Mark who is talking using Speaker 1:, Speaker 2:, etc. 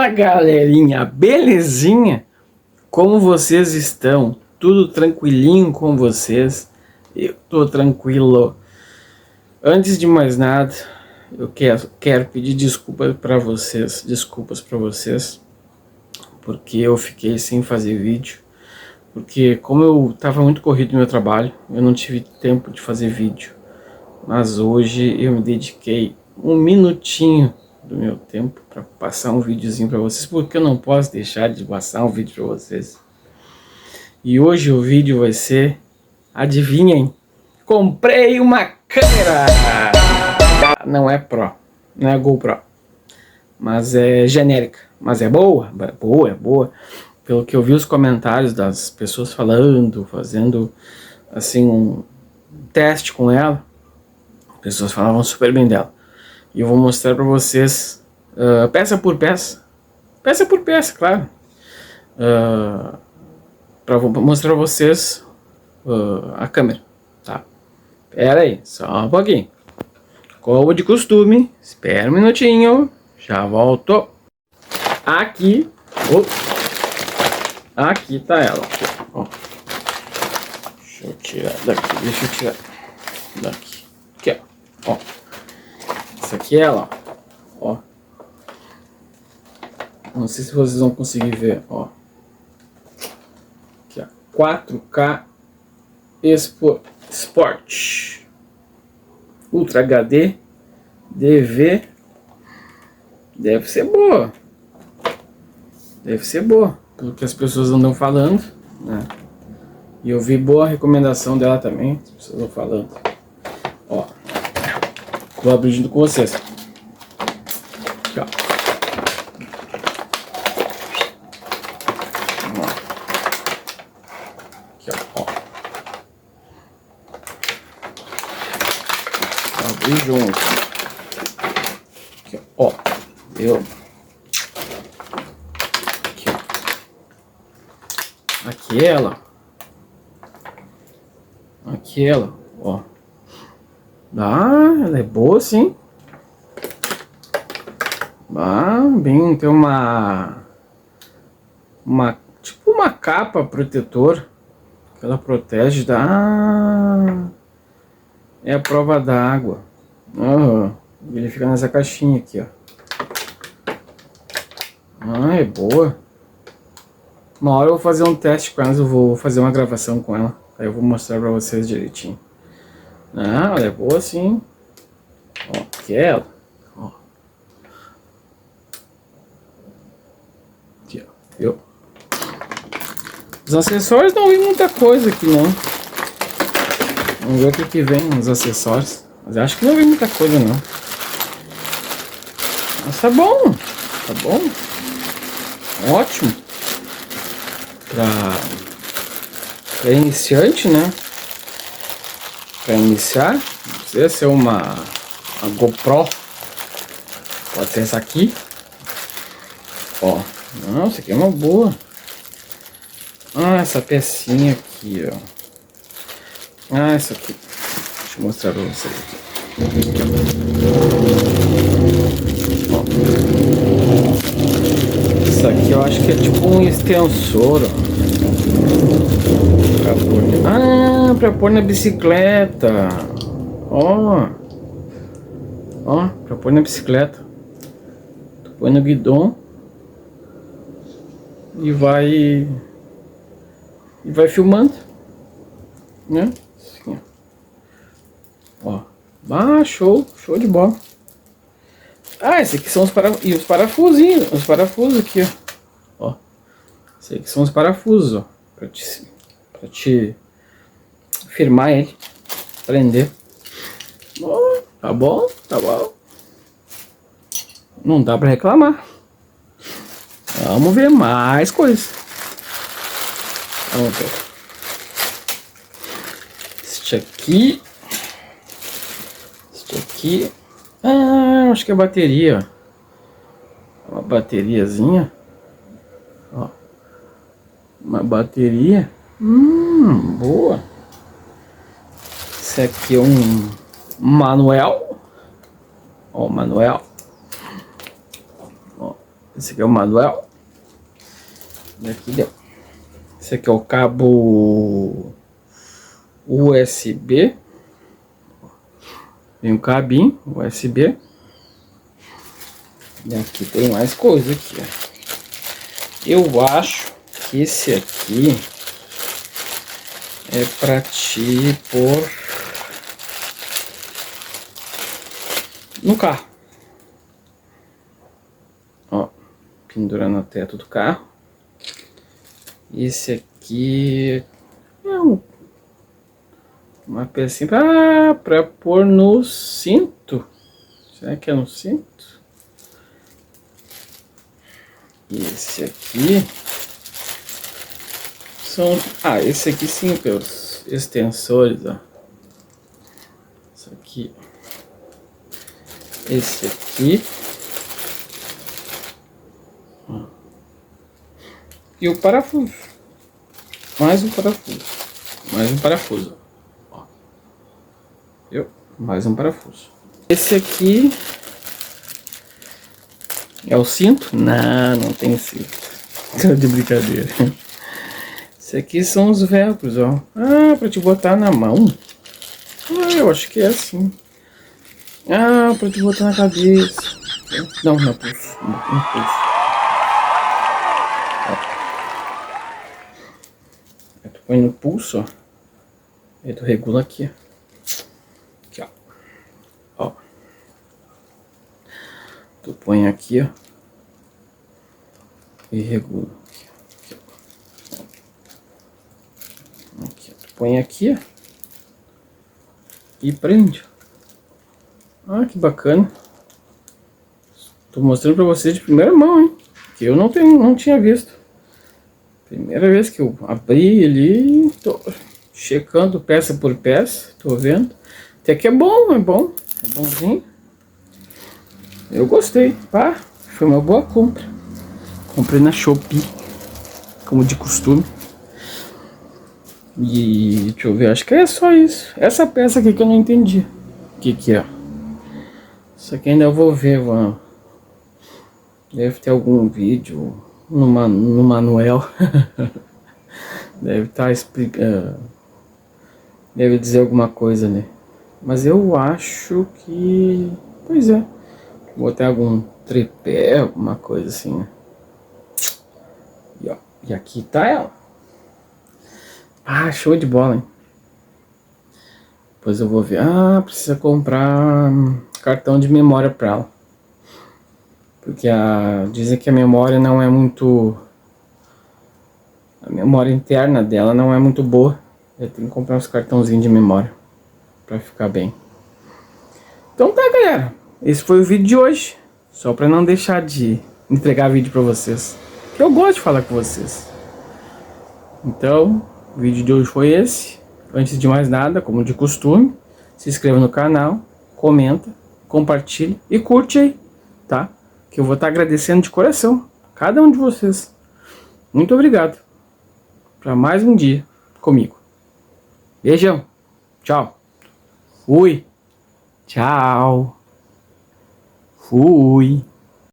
Speaker 1: Fala, galerinha, belezinha? Como vocês estão? Tudo tranquilinho com vocês? Eu tô tranquilo. Antes de mais nada, eu quero pedir desculpas para vocês, porque eu fiquei sem fazer vídeo, porque como eu tava muito corrido no meu trabalho, eu não tive tempo de fazer vídeo. Mas hoje eu me dediquei um minutinho do meu tempo para passar um videozinho para vocês, porque eu não posso deixar de passar um vídeo para vocês. E hoje o vídeo vai ser, adivinhem, comprei uma câmera! Não é Pro, não é GoPro, mas é genérica, mas é boa, boa. Pelo que eu vi os comentários das pessoas falando, fazendo assim um teste com ela, pessoas falavam super bem dela. E eu vou mostrar para vocês peça por peça, claro, para mostrar para vocês a câmera, tá? Pera aí, só um pouquinho. Como de costume, espera um minutinho, já volto. Aqui, aqui tá ela, ó. Deixa eu tirar daqui, aqui, ó. Essa aqui é ela, ó. Não sei se vocês vão conseguir ver, ó. Aqui, ó. 4K Sport Ultra HD DV. Deve ser boa, pelo que as pessoas andam falando, né? E eu vi boa recomendação dela também, as pessoas estão falando. Ó, vou abrir junto com vocês. Aqui, ó. Aqui, ó. Vou abrir junto. Aqui, ó. Viu? Aqui, ó. Aqui ela. Aqui ela, ó. Ela é boa, sim. Bem, tem tipo uma capa protetor que ela protege é a prova d'água. Ele fica nessa caixinha aqui, ó. É boa. Uma hora eu vou fazer um teste com ela, eu vou fazer uma gravação com ela. Aí eu vou mostrar pra vocês direitinho. Ela é boa, sim. Ó, aqui é ela. Ó. Aqui, ó. Viu? Os acessórios não vem muita coisa aqui, não. Vamos ver o que vem nos acessórios. Mas eu acho que não vem muita coisa, não. Mas tá bom. Tá bom. Ótimo. Pra iniciante, né? Pra iniciar. Não precisa ser uma GoPro. Pode ser essa aqui. Ó. Não, essa aqui é uma boa. Essa pecinha aqui, ó. Essa aqui. Deixa eu mostrar pra vocês aqui. Ó. Isso aqui eu acho que é tipo um extensor, ó. Pra pôr na bicicleta. Ó, pra pôr na bicicleta. Tu põe no guidão e vai filmando, né? Assim, ó. Show de bola. Esses aqui são os parafusinhos, os parafusos aqui, ó. Esses aqui são os parafusos, ó, pra te firmar ele, prender. Tá bom. Não dá pra reclamar. Vamos ver mais coisas. Vamos ver. Este aqui. Acho que é a bateria. Uma bateriazinha. Ó. Uma bateria. Boa. Esse aqui é um manual. Ó, manual. Ó, Esse aqui é o manual. E aqui deu. Esse aqui é o cabo USB. Tem um cabinho USB. E aqui tem mais coisa aqui, ó. Eu acho que esse aqui é pra te pôr no carro. Ó, pendurando no teto do carro. Esse aqui é uma pecinha pra pôr no cinto. Será que é no cinto? E esse aqui são... Ah, esse aqui sim, pelos extensores, ó. Isso aqui. Esse aqui. Ó. E o parafuso. Mais um parafuso. Mais um parafuso. Ó. Viu? Mais um parafuso. Esse aqui é o cinto? Não tem cinto. Tô de brincadeira. Esse aqui são os velcros, ó. Ah, pra te botar na mão. Ah, eu acho que é assim. Ah, pra te botar na cabeça. Não, no pulso. No pulso. Aí tu põe no pulso, ó. Aí tu regula aqui, ó. Aqui, ó. Ó. Tu põe aqui, ó. E regula. Aqui, ó. Tu põe aqui, ó. E prende. Ah, que bacana. Tô mostrando pra vocês de primeira mão, hein. Que eu não tinha visto. Primeira vez que eu abri ali, tô checando peça por peça, tô vendo. Até que é bom, é bonzinho. Eu gostei, pá, foi uma boa compra. Comprei na Shopee, como de costume. E deixa eu ver, acho que é só isso. Essa peça aqui que eu não entendi. O que é? Isso aqui ainda eu vou ver, mano. Deve ter algum vídeo no manual. Deve estar explicando. Deve dizer alguma coisa, né? Mas eu acho que... Pois é. Vou ter algum tripé, alguma coisa assim, né? E, ó, e aqui tá ela. Ah, show de bola, hein? Depois eu vou ver. Ah, precisa comprar cartão de memória pra ela. Porque dizem que a memória não é muito... A memória interna dela não é muito boa. Eu tenho que comprar uns cartãozinhos de memória pra ficar bem. Então tá, galera. Esse foi o vídeo de hoje. Só pra não deixar de entregar vídeo pra vocês. Que eu gosto de falar com vocês. Então, o vídeo de hoje foi esse. Antes de mais nada, como de costume, se inscreva no canal, comenta, compartilhe e curte aí, tá? Que eu vou estar agradecendo de coração cada um de vocês. Muito obrigado para mais um dia comigo. Beijão. Tchau. Fui. Tchau. Fui.